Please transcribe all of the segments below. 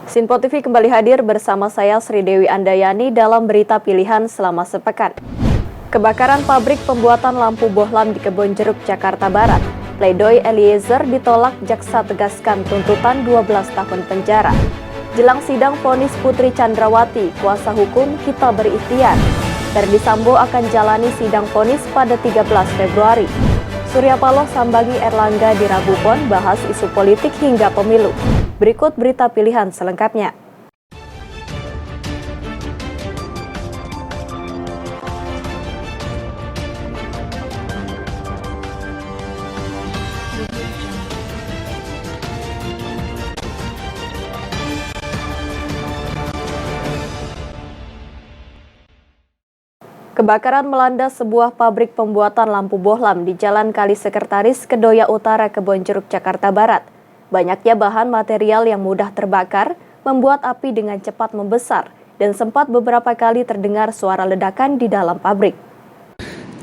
Sinpo TV kembali hadir bersama saya Sri Dewi Andayani dalam berita pilihan selama sepekan. Kebakaran pabrik pembuatan lampu bohlam di Kebonjeruk, Jakarta Barat. Pledoi Eliezer ditolak, jaksa tegaskan tuntutan 12 tahun penjara. Jelang sidang vonis Putri Chandrawati, kuasa hukum kita berikhtiar. Verdi Sambo akan jalani sidang vonis pada 13 Februari. Surya Paloh sambangi Erlangga di Rabu Pon bahas isu politik hingga pemilu. Berikut berita pilihan selengkapnya. Kebakaran melanda sebuah pabrik pembuatan lampu bohlam di Jalan Kali Sekretaris, Kedoya Utara, Kebonjeruk, Jakarta Barat. Banyaknya bahan material yang mudah terbakar membuat api dengan cepat membesar dan sempat beberapa kali terdengar suara ledakan di dalam pabrik.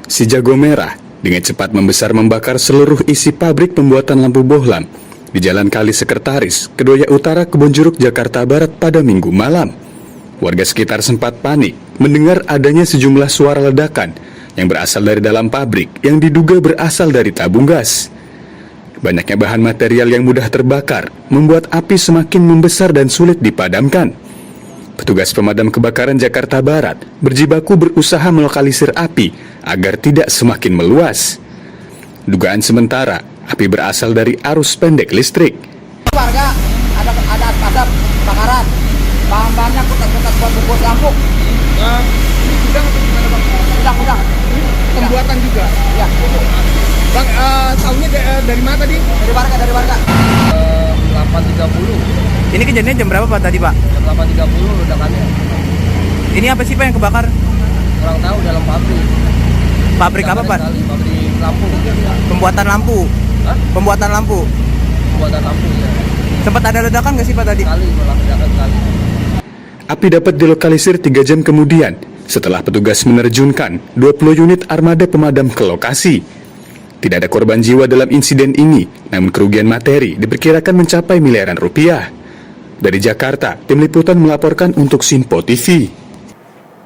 Si jago merah dengan cepat membesar membakar seluruh isi pabrik pembuatan lampu bohlam di Jalan Kali Sekretaris, Kedoya Utara, Kebonjeruk, Jakarta Barat pada Minggu malam. Warga sekitar sempat panik mendengar adanya sejumlah suara ledakan yang berasal dari dalam pabrik yang diduga berasal dari tabung gas. Banyaknya bahan material yang mudah terbakar membuat api semakin membesar dan sulit dipadamkan. Petugas pemadam kebakaran Jakarta Barat berjibaku berusaha melokalisir api agar tidak semakin meluas. Dugaan sementara, api berasal dari arus pendek listrik. Warga ada asap kebakaran. Bahan-bahannya kutat-kutat buat bungkus lampu. Gudang atau gimana bang? Gudang. Pembuatan juga? Ya. Bang, tahunya dari mana tadi? Dari warga. 8.30. Ini kejadiannya jam berapa Pak tadi Pak? Jam 8.30 ledakannya. Ini apa sih Pak yang kebakar? Kurang tahu dalam pabrik. Pabrik apa Pak? Pabrik lampu. Pembuatan lampu? Hah? Pembuatan lampu? Pembuatan lampu ya. Sempat ada ledakan nggak sih Pak tadi? Malah ledakan sekali. Api dapat dilokalisir 3 jam kemudian setelah petugas menerjunkan 20 unit armada pemadam ke lokasi. Tidak ada korban jiwa dalam insiden ini, namun kerugian materi diperkirakan mencapai miliaran rupiah. Dari Jakarta, Tim Liputan melaporkan untuk Sinpo TV.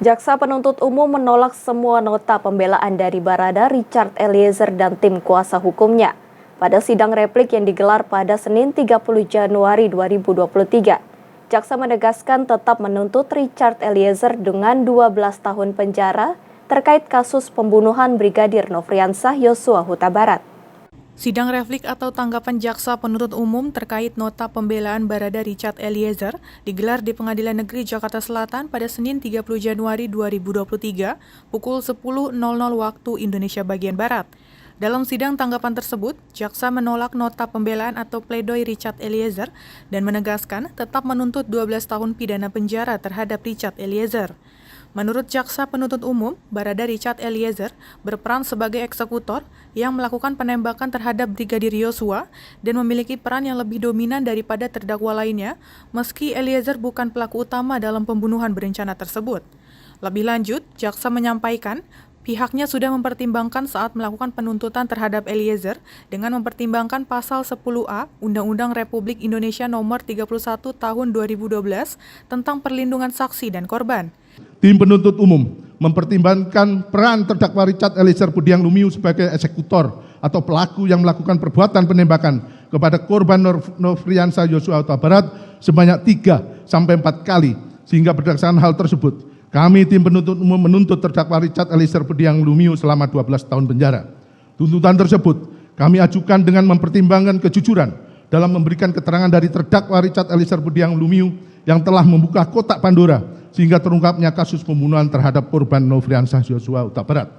Jaksa penuntut umum menolak semua nota pembelaan dari Barada, Richard Eliezer, dan tim kuasa hukumnya pada sidang replik yang digelar pada Senin 30 Januari 2023. Jaksa menegaskan tetap menuntut Richard Eliezer dengan 12 tahun penjara terkait kasus pembunuhan Brigadir Nofriansah Yosua Huta Barat. Sidang replik atau tanggapan jaksa penuntut umum terkait nota pembelaan Barada Richard Eliezer digelar di Pengadilan Negeri Jakarta Selatan pada Senin 30 Januari 2023 pukul 10.00 waktu Indonesia bagian Barat. Dalam sidang tanggapan tersebut, jaksa menolak nota pembelaan atau pledoi Richard Eliezer dan menegaskan tetap menuntut 12 tahun pidana penjara terhadap Richard Eliezer. Menurut jaksa penuntut umum, Barada Richard Eliezer berperan sebagai eksekutor yang melakukan penembakan terhadap Brigadir Yosua dan memiliki peran yang lebih dominan daripada terdakwa lainnya, meski Eliezer bukan pelaku utama dalam pembunuhan berencana tersebut. Lebih lanjut, jaksa menyampaikan pihaknya sudah mempertimbangkan saat melakukan penuntutan terhadap Eliezer dengan mempertimbangkan pasal 10A Undang-Undang Republik Indonesia Nomor 31 Tahun 2012 tentang perlindungan saksi dan korban. Tim penuntut umum mempertimbangkan peran terdakwa Richard Eliezer Budiang Lumiu sebagai eksekutor atau pelaku yang melakukan perbuatan penembakan kepada korban Nofriansah Yosua Huta Barat sebanyak 3 sampai 4 kali, sehingga berdasarkan hal tersebut kami tim penuntut umum menuntut terdakwa Richard Eliezer Budiang Lumiu selama 12 tahun penjara. Tuntutan tersebut kami ajukan dengan mempertimbangkan kejujuran dalam memberikan keterangan dari terdakwa Richard Eliezer Budiang Lumiu yang telah membuka kotak Pandora sehingga terungkapnya kasus pembunuhan terhadap korban Nofriansah Yosua Huta Barat.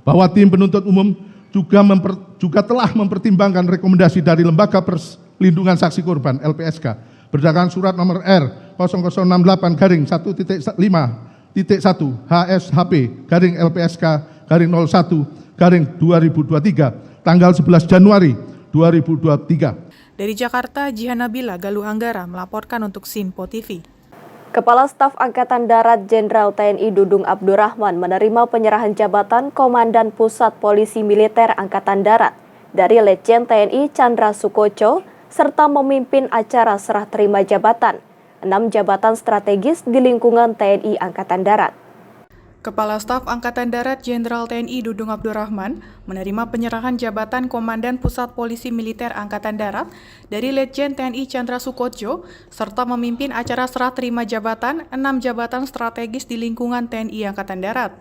Bahwa tim penuntut umum juga telah mempertimbangkan rekomendasi dari Lembaga Perlindungan Saksi Korban LPSK berdasarkan surat nomor R 0068-1.5 1 HSHP garing LPSK garing 01 garing 2023 tanggal 11 Januari 2023. Dari Jakarta, Jihan Nabila Galuh Anggara melaporkan untuk Sinpo TV. Kepala Staf Angkatan Darat Jenderal TNI Dudung Abdurrahman menerima penyerahan jabatan Komandan Pusat Polisi Militer Angkatan Darat dari Letjen TNI Chandra Sukoco serta memimpin acara serah terima jabatan. 6 jabatan strategis di lingkungan TNI Angkatan Darat. Kepala Staf Angkatan Darat Jenderal TNI Dudung Abdurrahman menerima penyerahan jabatan Komandan Pusat Polisi Militer Angkatan Darat dari Letjen TNI Chandra Sukotjo serta memimpin acara serah terima jabatan 6 jabatan strategis di lingkungan TNI Angkatan Darat.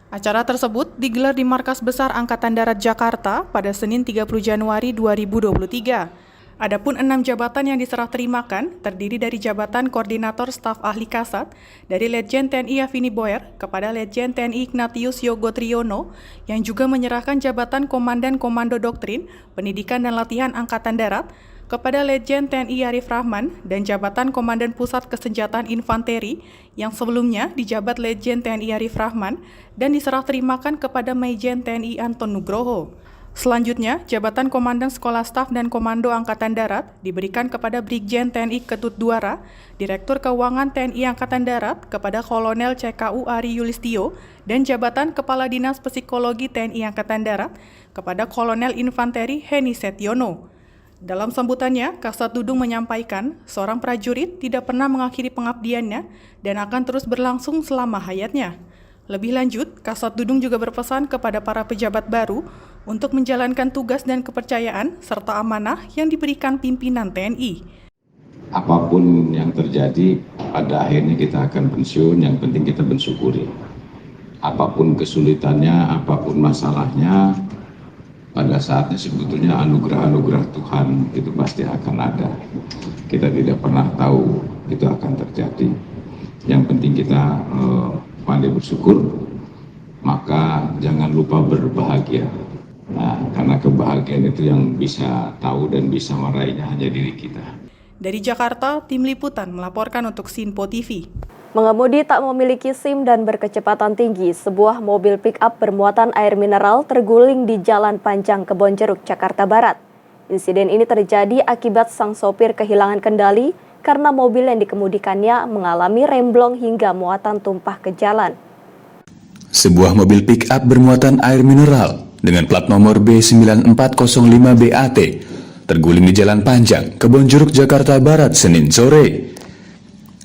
Acara tersebut digelar di Markas Besar Angkatan Darat Jakarta pada Senin 30 Januari 2023. Adapun 6 jabatan yang diserah terimakan terdiri dari jabatan Koordinator Staf Ahli Kasat dari Letjen TNI Afini Boer kepada Letjen TNI Ignatius Yogo Triyono yang juga menyerahkan jabatan Komandan Komando Doktrin, Pendidikan dan Latihan Angkatan Darat kepada Letjen TNI Arif Rahman dan jabatan Komandan Pusat Kesenjataan Infanteri yang sebelumnya dijabat Letjen TNI Arif Rahman dan diserah terimakan kepada Maijen TNI Anton Nugroho. Selanjutnya, jabatan Komandan Sekolah Staf dan Komando Angkatan Darat diberikan kepada Brigjen TNI Ketut Duara, Direktur Keuangan TNI Angkatan Darat kepada Kolonel CKU Ari Yulistio, dan jabatan Kepala Dinas Psikologi TNI Angkatan Darat kepada Kolonel Infanteri Heni Setiono. Dalam sambutannya, Kasat Dudung menyampaikan seorang prajurit tidak pernah mengakhiri pengabdiannya dan akan terus berlangsung selama hayatnya. Lebih lanjut, Kasat Dudung juga berpesan kepada para pejabat baru untuk menjalankan tugas dan kepercayaan serta amanah yang diberikan pimpinan TNI. Apapun yang terjadi, pada akhirnya kita akan pensiun, yang penting kita bersyukuri. Apapun kesulitannya, apapun masalahnya, pada saatnya sebetulnya anugerah-anugerah Tuhan itu pasti akan ada. Kita tidak pernah tahu itu akan terjadi. Yang penting kita pandai bersyukur, maka jangan lupa berbahagia. Nah, karena kebahagiaan itu yang bisa tahu dan bisa meraihnya hanya diri kita. Dari Jakarta, Tim Liputan melaporkan untuk Sinpo TV. Mengemudi tak memiliki SIM dan berkecepatan tinggi, sebuah mobil pick-up bermuatan air mineral terguling di Jalan Panjang Kebonjeruk, Jakarta Barat. Insiden ini terjadi akibat sang sopir kehilangan kendali karena mobil yang dikemudikannya mengalami remblong hingga muatan tumpah ke jalan. Sebuah mobil pick-up bermuatan air mineral dengan plat nomor B9405BAT terguling di Jalan Panjang Kebonjeruk, Jakarta Barat, Senin sore.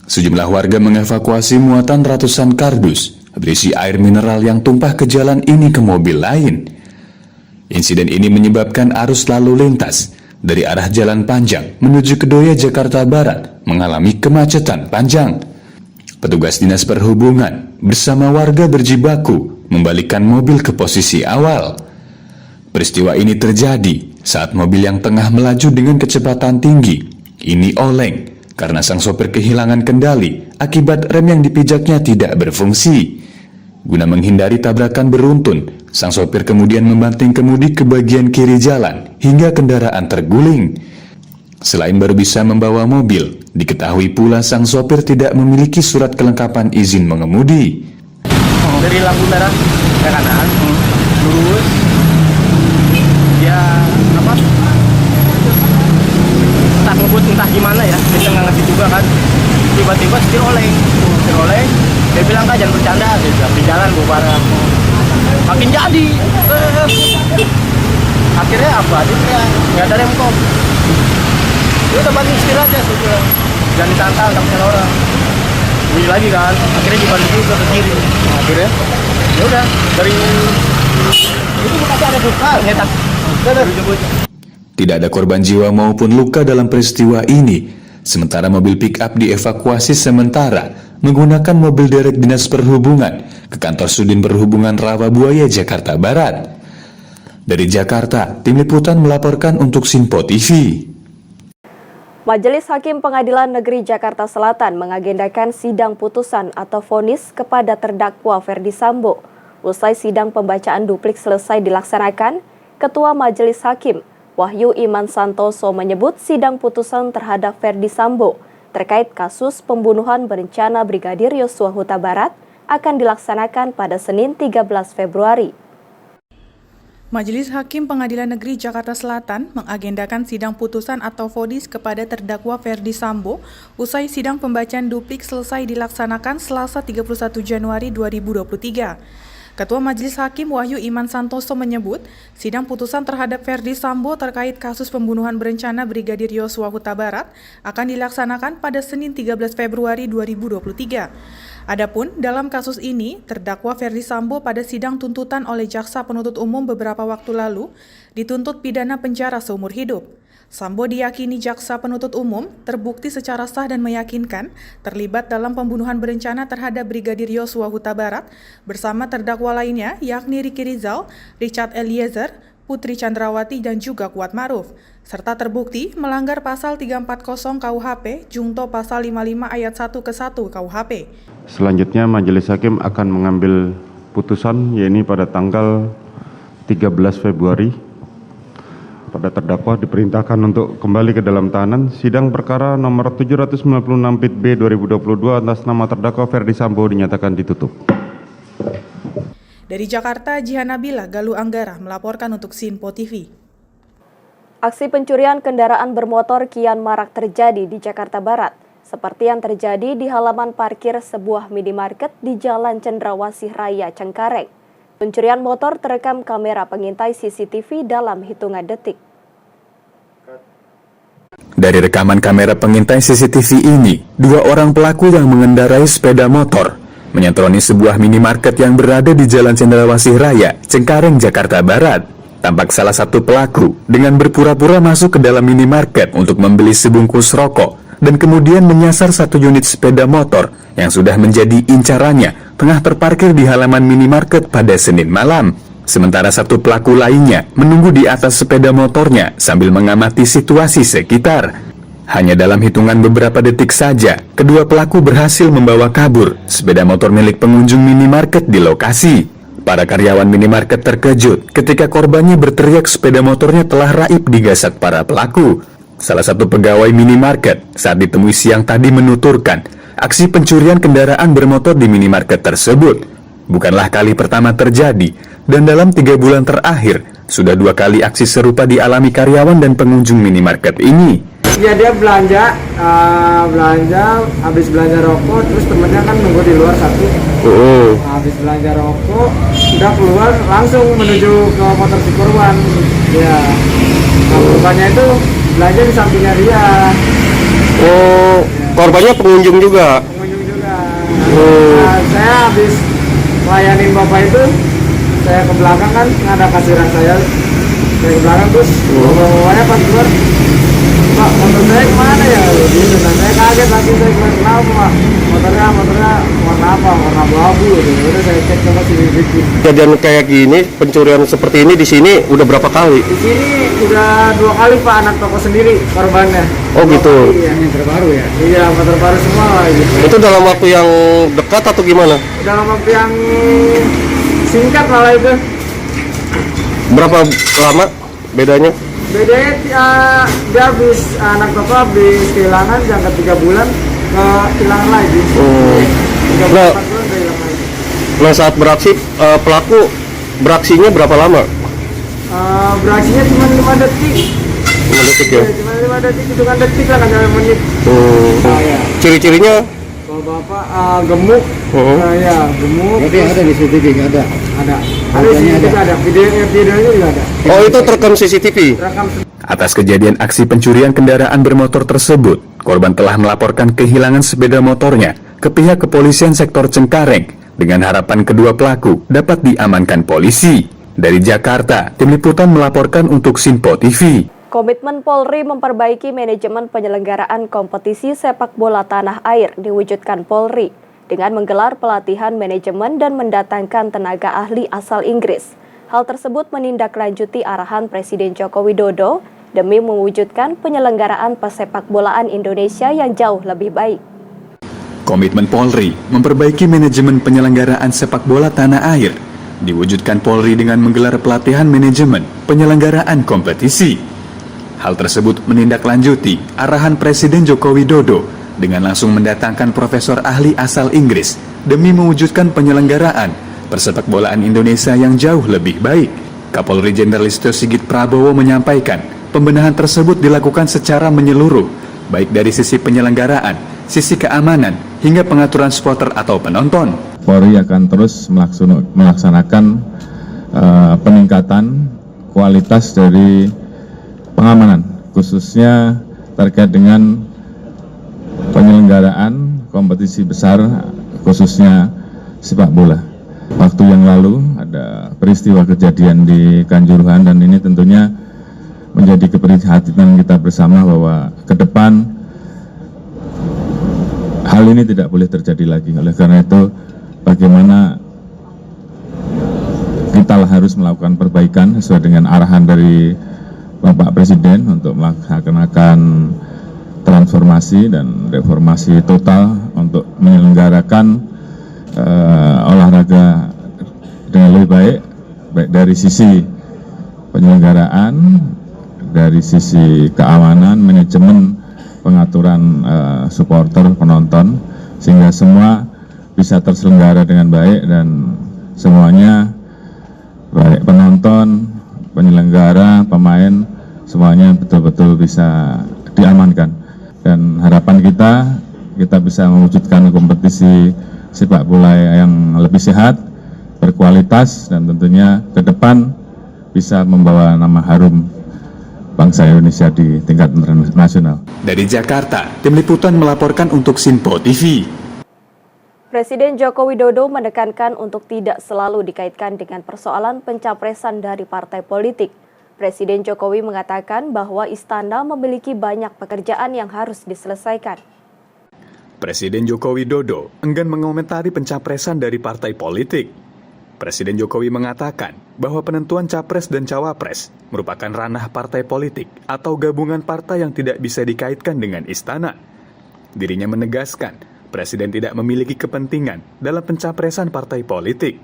Sejumlah warga mengevakuasi muatan ratusan kardus berisi air mineral yang tumpah ke jalan ini ke mobil lain. Insiden ini menyebabkan arus lalu lintas dari arah Jalan Panjang menuju Kedoya, Jakarta Barat mengalami kemacetan panjang. Petugas Dinas Perhubungan bersama warga berjibaku membalikkan mobil ke posisi awal. Peristiwa ini terjadi saat mobil yang tengah melaju dengan kecepatan tinggi ini oleng karena sang sopir kehilangan kendali akibat rem yang dipijaknya tidak berfungsi. Guna menghindari tabrakan beruntun, sang sopir kemudian membanting kemudi ke bagian kiri jalan hingga kendaraan terguling. Selain baru bisa membawa mobil, diketahui pula sang sopir tidak memiliki surat kelengkapan izin mengemudi. Dari lampu merah ke kanan, lurus, dia entah ngebut entah gimana ya, kita nggak ngerti juga kan. Tiba-tiba setir oleng, dia bilang kan jangan bercanda, dia bilang di jalan bawa barang. Makin jadi, akhirnya apa? Dia nggak ada remkom. Dia udah banting setir aja, dia bilang jangan ditantang, nggak punya orang. Bunyi lagi kan, akhirnya dibalik juga ke kiri. Akhirnya, ya udah dari itu pasti ada buka, nyetak. Tidak ada korban jiwa maupun luka dalam peristiwa ini. Sementara mobil pick-up dievakuasi sementara menggunakan mobil derek Dinas Perhubungan ke kantor Sudin Perhubungan Rawabuaya, Jakarta Barat. Dari Jakarta, Tim Liputan melaporkan untuk Sinpo TV. Majelis Hakim Pengadilan Negeri Jakarta Selatan mengagendakan sidang putusan atau vonis kepada terdakwa Ferdi Sambo. Usai sidang pembacaan duplik selesai dilaksanakan, Ketua Majelis Hakim Wahyu Iman Santoso menyebut sidang putusan terhadap Ferdi Sambo terkait kasus pembunuhan berencana Brigadir Yosua Huta Barat akan dilaksanakan pada Senin 13 Februari. Majelis Hakim Pengadilan Negeri Jakarta Selatan mengagendakan sidang putusan atau vonis kepada terdakwa Ferdi Sambo usai sidang pembacaan duplik selesai dilaksanakan Selasa 31 Januari 2023. Ketua Majelis Hakim Wahyu Iman Santoso menyebut, sidang putusan terhadap Ferdy Sambo terkait kasus pembunuhan berencana Brigadir Yosua Huta Barat akan dilaksanakan pada Senin 13 Februari 2023. Adapun dalam kasus ini, terdakwa Ferdy Sambo pada sidang tuntutan oleh Jaksa Penuntut Umum beberapa waktu lalu dituntut pidana penjara seumur hidup. Sambo diyakini Jaksa Penuntut Umum terbukti secara sah dan meyakinkan terlibat dalam pembunuhan berencana terhadap Brigadir Yosua Huta Barat bersama terdakwa lainnya yakni Ricky Rizal, Richard Eliezer, Putri Chandrawati dan juga Kuat Ma'ruf, serta terbukti melanggar pasal 340 KUHP jungto pasal 55 ayat 1 ke 1 KUHP. Selanjutnya Majelis Hakim akan mengambil putusan yaitu pada tanggal 13 Februari. Pada terdakwa diperintahkan untuk kembali ke dalam tahanan. Sidang perkara nomor 796 Pit B 2022 atas nama terdakwa Ferdy Sambo dinyatakan ditutup. Dari Jakarta, Jihan Nabila, Galuh Anggara melaporkan untuk Sinpo TV. Aksi pencurian kendaraan bermotor kian marak terjadi di Jakarta Barat, seperti yang terjadi di halaman parkir sebuah minimarket di Jalan Cendrawasih Raya, Cengkareng. Pencurian motor terekam kamera pengintai CCTV dalam hitungan detik. Dari rekaman kamera pengintai CCTV ini, dua orang pelaku yang mengendarai sepeda motor menyentroni sebuah minimarket yang berada di Jalan Cendrawasih Raya, Cengkareng, Jakarta Barat. Tampak salah satu pelaku dengan berpura-pura masuk ke dalam minimarket untuk membeli sebungkus rokok dan kemudian menyasar satu unit sepeda motor yang sudah menjadi incarannya tengah terparkir di halaman minimarket pada Senin malam. Sementara satu pelaku lainnya menunggu di atas sepeda motornya sambil mengamati situasi sekitar. Hanya dalam hitungan beberapa detik saja, kedua pelaku berhasil membawa kabur sepeda motor milik pengunjung minimarket di lokasi. Para karyawan minimarket terkejut ketika korbannya berteriak sepeda motornya telah raib digasak para pelaku. Salah satu pegawai minimarket saat ditemui siang tadi menuturkan, aksi pencurian kendaraan bermotor di minimarket tersebut bukanlah kali pertama terjadi, dan dalam 3 bulan terakhir sudah 2 kali aksi serupa dialami karyawan dan pengunjung minimarket ini. Ya dia belanja habis belanja rokok, terus temennya kan nunggu di luar satu. Habis belanja rokok udah keluar langsung menuju ke motor si korban. Ya, nah, korbannya itu belanja di sampingnya dia. Korbannya pengunjung juga. Nah, saya habis layanin bapak itu, saya ke belakang kan ada kasiran saya ke belakang, terus bapaknya pas keluar, Pak, motor saya kemana ya? Gitu, dan saya kaget lagi, saya kira kenapa Pak? Motornya warna apa? Warna abu-abu. Udah saya cek sama CCTV. Kejadian kayak gini, pencurian seperti ini di sini udah berapa kali? Di sini udah 2 kali Pak, anak toko sendiri korbannya. Oh gitu. Iya, yang terbaru ya? Iya, terbaru semua lah gitu. Itu dalam waktu yang dekat atau gimana? Dalam waktu yang singkat malah itu. Berapa lama bedanya? Bedanya dia habis anak toko habis kehilangan jangka 3 bulan kehilangan lagi. 3 bulan 4 bulan kehilangan lagi. Nah saat beraksi pelaku beraksinya berapa lama? Beraksinya cuma 5 detik. 5 detik ya? Cuma 5 detik, hitungan detik lah, nggak menit. Ya. Ciri-cirinya? Kalau bapak gemuk, ya gemuk. Berarti ada di CCTV nggak ada? Ada CCTV ada, videonya juga ada. Oh itu terekam CCTV? Rekam. Atas kejadian aksi pencurian kendaraan bermotor tersebut, korban telah melaporkan kehilangan sepeda motornya ke pihak kepolisian sektor Cengkareng dengan harapan kedua pelaku dapat diamankan polisi. Dari Jakarta, Tim Liputan melaporkan untuk Sinpo TV. Komitmen Polri memperbaiki manajemen penyelenggaraan kompetisi sepak bola tanah air diwujudkan Polri dengan menggelar pelatihan manajemen dan mendatangkan tenaga ahli asal Inggris. Hal tersebut menindaklanjuti arahan Presiden Joko Widodo demi mewujudkan penyelenggaraan pesepak bolaan Indonesia yang jauh lebih baik. Komitmen Polri memperbaiki manajemen penyelenggaraan sepak bola tanah air diwujudkan Polri dengan menggelar pelatihan manajemen penyelenggaraan kompetisi. Hal tersebut menindaklanjuti arahan Presiden Joko Widodo dengan langsung mendatangkan profesor ahli asal Inggris demi mewujudkan penyelenggaraan persepak bolaan Indonesia yang jauh lebih baik. Kapolri Jenderal Listio Sigit Prabowo menyampaikan pembenahan tersebut dilakukan secara menyeluruh, baik dari sisi penyelenggaraan, sisi keamanan, hingga pengaturan supporter atau penonton. Polri akan terus melaksanakan peningkatan kualitas dari pengamanan, khususnya terkait dengan penyelenggaraan kompetisi besar, khususnya sepak bola. Waktu yang lalu ada peristiwa kejadian di Kanjuruhan, dan ini tentunya menjadi keprihatinan kita bersama bahwa ke depan hal ini tidak boleh terjadi lagi. Oleh karena itu, bagaimana kita harus melakukan perbaikan sesuai dengan arahan dari Bapak Presiden untuk melaksanakan transformasi dan reformasi total untuk menyelenggarakan olahraga dengan lebih baik dari sisi penyelenggaraan, dari sisi keamanan, manajemen, pengaturan supporter, penonton, sehingga semua bisa terselenggara dengan baik dan semuanya baik penonton, penyelenggara, pemain, semuanya betul-betul bisa diamankan. Dan harapan kita bisa mewujudkan kompetisi sepak bola yang lebih sehat, berkualitas, dan tentunya ke depan bisa membawa nama harum bangsa Indonesia di tingkat internasional. Dari Jakarta, Tim Liputan melaporkan untuk Sinpo TV. Presiden Joko Widodo menekankan untuk tidak selalu dikaitkan dengan persoalan pencapresan dari partai politik. Presiden Jokowi mengatakan bahwa istana memiliki banyak pekerjaan yang harus diselesaikan. Presiden Joko Widodo enggan mengomentari pencapresan dari partai politik. Presiden Jokowi mengatakan bahwa penentuan capres dan cawapres merupakan ranah partai politik atau gabungan partai yang tidak bisa dikaitkan dengan istana. Dirinya menegaskan Presiden tidak memiliki kepentingan dalam pencapresan partai politik.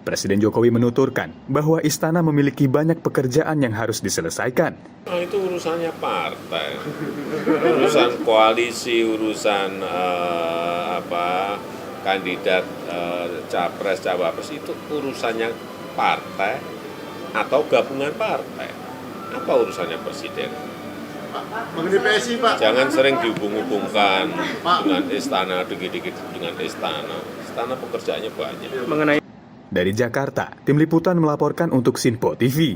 Presiden Jokowi menuturkan bahwa istana memiliki banyak pekerjaan yang harus diselesaikan. Itu urusannya partai, urusan koalisi, urusan kandidat capres, cawapres itu urusannya partai atau gabungan partai. Apa urusannya presiden? Mengenai PSI, Pak. Jangan sering dihubung-hubungkan dengan istana, dikit-dikit dengan istana. Istana pekerjaannya banyak. Dari Jakarta, Tim Liputan melaporkan untuk Sinpo TV.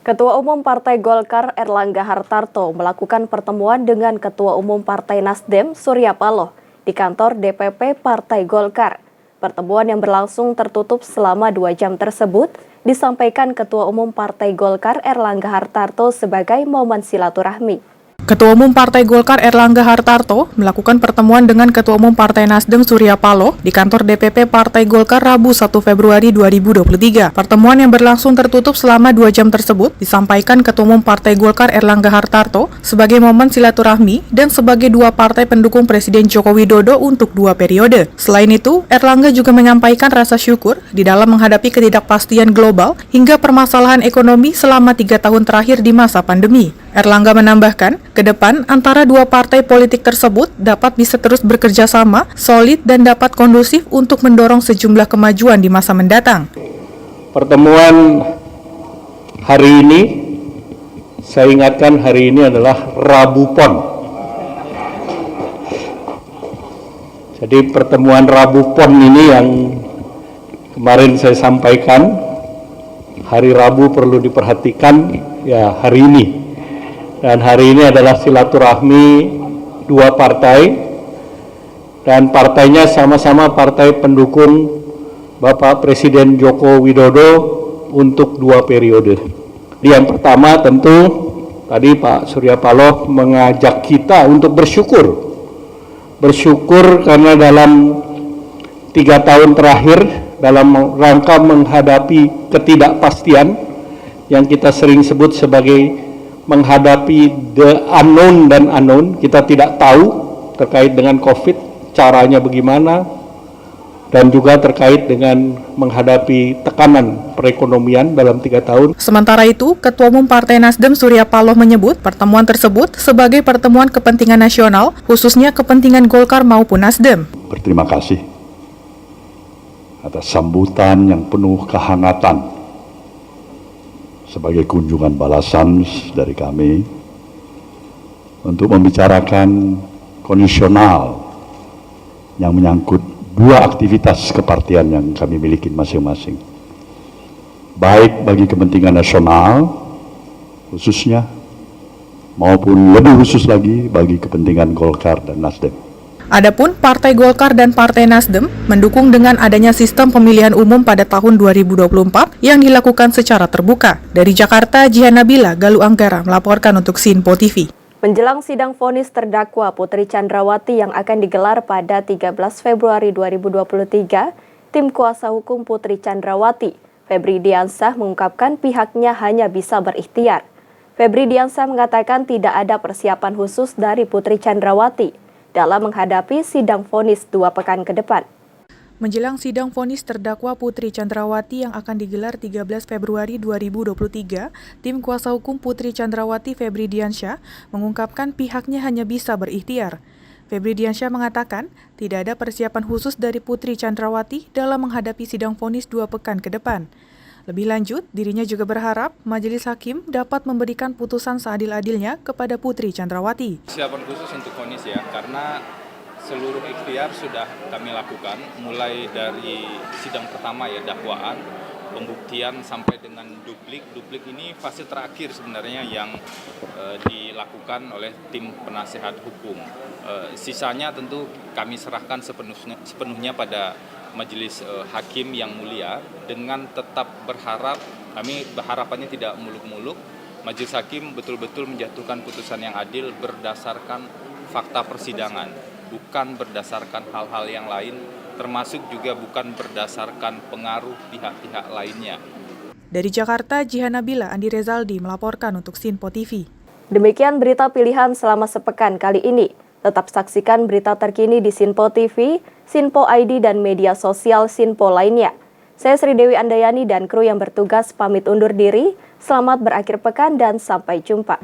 Ketua Umum Partai Golkar Erlangga Hartarto melakukan pertemuan dengan Ketua Umum Partai Nasdem Surya Paloh di kantor DPP Partai Golkar. Pertemuan yang berlangsung tertutup selama 2 jam tersebut disampaikan Ketua Umum Partai Golkar Erlangga Hartarto sebagai momen silaturahmi. Ketua Umum Partai Golkar Erlangga Hartarto melakukan pertemuan dengan Ketua Umum Partai Nasdem Surya Paloh di kantor DPP Partai Golkar Rabu 1 Februari 2023. Pertemuan yang berlangsung tertutup selama 2 jam tersebut disampaikan Ketua Umum Partai Golkar Erlangga Hartarto sebagai momen silaturahmi dan sebagai 2 partai pendukung Presiden Joko Widodo untuk 2 periode. Selain itu, Erlangga juga menyampaikan rasa syukur di dalam menghadapi ketidakpastian global hingga permasalahan ekonomi selama 3 tahun terakhir di masa pandemi. Erlangga menambahkan, ke depan antara 2 partai politik tersebut dapat bisa terus bekerja sama, solid dan dapat kondusif untuk mendorong sejumlah kemajuan di masa mendatang. Pertemuan hari ini, saya ingatkan hari ini adalah Rabu Pon. Jadi pertemuan Rabu Pon ini yang kemarin saya sampaikan, hari Rabu perlu diperhatikan ya hari ini. Dan hari ini adalah silaturahmi 2 partai dan partainya sama-sama partai pendukung Bapak Presiden Joko Widodo untuk 2 periode. Yang pertama tentu tadi Pak Surya Paloh mengajak kita untuk bersyukur. Bersyukur karena dalam 3 tahun terakhir dalam rangka menghadapi ketidakpastian yang kita sering sebut sebagai menghadapi the unknown dan unknown, kita tidak tahu terkait dengan COVID, caranya bagaimana, dan juga terkait dengan menghadapi tekanan perekonomian dalam 3 tahun. Sementara itu, Ketua Umum Partai Nasdem Surya Paloh menyebut pertemuan tersebut sebagai pertemuan kepentingan nasional, khususnya kepentingan Golkar maupun Nasdem. Berterima kasih atas sambutan yang penuh kehangatan sebagai kunjungan balasan dari kami untuk membicarakan kondisional yang menyangkut dua aktivitas kepartian yang kami miliki masing-masing. Baik bagi kepentingan nasional khususnya, maupun lebih khusus lagi bagi kepentingan Golkar dan Nasdem. Adapun Partai Golkar dan Partai Nasdem mendukung dengan adanya sistem pemilihan umum pada tahun 2024 yang dilakukan secara terbuka. Dari Jakarta, Jihan Nabila, Galuh Anggara melaporkan untuk Sinpo TV. Menjelang sidang vonis terdakwa Putri Chandrawati yang akan digelar pada 13 Februari 2023, tim kuasa hukum Putri Chandrawati, Febri Diansyah, mengungkapkan pihaknya hanya bisa berikhtiar. Febri Diansyah mengatakan tidak ada persiapan khusus dari Putri Chandrawati dalam menghadapi sidang vonis 2 pekan ke depan. Menjelang sidang vonis terdakwa Putri Chandrawati yang akan digelar 13 Februari 2023, tim kuasa hukum Putri Chandrawati Febri Diansyah mengungkapkan pihaknya hanya bisa berikhtiar. Febri Diansyah mengatakan tidak ada persiapan khusus dari Putri Chandrawati dalam menghadapi sidang vonis 2 pekan ke depan. Lebih lanjut, dirinya juga berharap majelis hakim dapat memberikan putusan seadil-adilnya kepada Putri Chandrawati. Persiapan khusus untuk vonis ya, karena seluruh ikhtiar sudah kami lakukan, mulai dari sidang pertama ya, dakwaan, pembuktian sampai dengan duplik. Duplik ini fase terakhir sebenarnya yang dilakukan oleh tim penasehat hukum. Sisanya tentu kami serahkan sepenuhnya pada majelis hakim yang mulia, dengan tetap berharap, kami harapannya tidak muluk-muluk, majelis hakim betul-betul menjatuhkan putusan yang adil berdasarkan fakta persidangan, bukan berdasarkan hal-hal yang lain, termasuk juga bukan berdasarkan pengaruh pihak-pihak lainnya. Dari Jakarta, Jihan Nabila, Andi Rezaldi melaporkan untuk Sinpo TV. Demikian berita pilihan selama sepekan kali ini. Tetap saksikan berita terkini di Sinpo TV, Sinpo ID, dan media sosial Sinpo lainnya. Saya Sri Dewi Andayani dan kru yang bertugas pamit undur diri. Selamat berakhir pekan dan sampai jumpa.